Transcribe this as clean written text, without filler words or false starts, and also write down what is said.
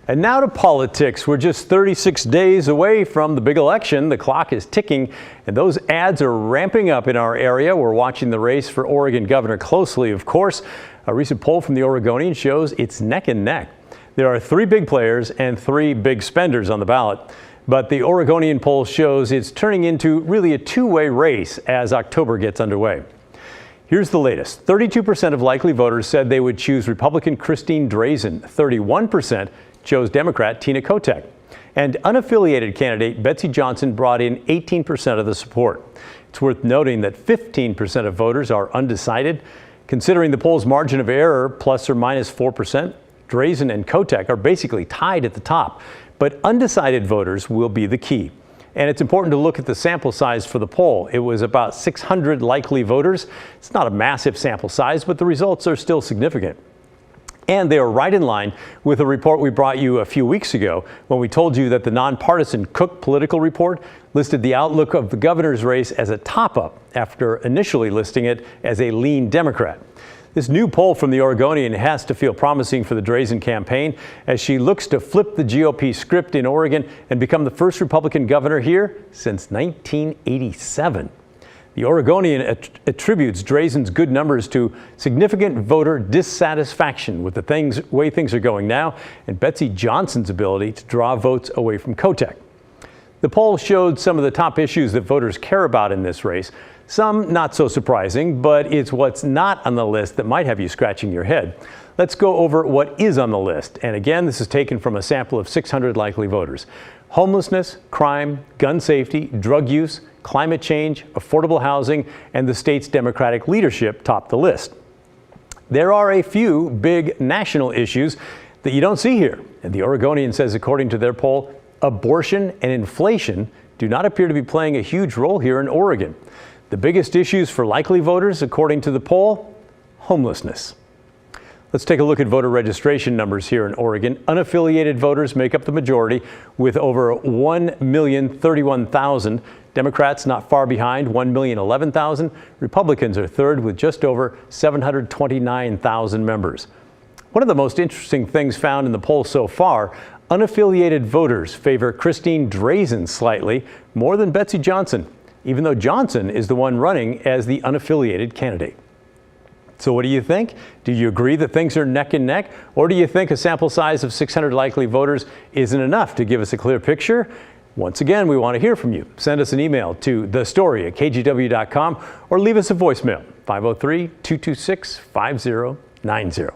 And now to politics. We're just 36 days away from the big election. The clock is ticking, and those ads are ramping up in our area. We're watching the race for Oregon governor closely, of course. A recent poll from the Oregonian shows it's neck and neck. There are 3 big players and 3 big spenders on the ballot. But the Oregonian poll shows it's turning into really a two-way race as October gets underway. Here's the latest. 32% of likely voters said they would choose Republican Christine Drazan. 31% chose Democrat Tina Kotek. And unaffiliated candidate Betsy Johnson brought in 18% of the support. It's worth noting that 15% of voters are undecided. Considering the poll's margin of error, plus or minus 4%, Drazan and Kotek are basically tied at the top. But undecided voters will be the key. And it's important to look at the sample size for the poll. It was about 600 likely voters. It's not a massive sample size, but the results are still significant. And they are right in line with a report we brought you a few weeks ago when we told you that the nonpartisan Cook Political Report listed the outlook of the governor's race as a top-up after initially listing it as a lean Democrat. This new poll from the Oregonian has to feel promising for the Drazan campaign as she looks to flip the GOP script in Oregon and become the first Republican governor here since 1987. The Oregonian attributes Drazan's good numbers to significant voter dissatisfaction with the way things are going now and Betsy Johnson's ability to draw votes away from Kotek. The poll showed some of the top issues that voters care about in this race. Some not so surprising, but it's what's not on the list that might have you scratching your head. Let's go over what is on the list. And again, this is taken from a sample of 600 likely voters. Homelessness, crime, gun safety, drug use, climate change, affordable housing, and the state's Democratic leadership top the list. There are a few big national issues that you don't see here. And the Oregonian says, according to their poll, abortion and inflation do not appear to be playing a huge role here in Oregon. The biggest issues for likely voters, according to the poll, homelessness. Let's take a look at voter registration numbers here in Oregon. Unaffiliated voters make up the majority with over 1,031,000. Democrats not far behind, 1,011,000. Republicans are third with just over 729,000 members. One of the most interesting things found in the poll so far, unaffiliated voters favor Christine Drazan slightly more than Betsy Johnson, even though Johnson is the one running as the unaffiliated candidate. So what do you think? Do you agree that things are neck and neck? Or do you think a sample size of 600 likely voters isn't enough to give us a clear picture? Once again, we want to hear from you. Send us an email to thestory@kgw.com or leave us a voicemail, 503-226-5090.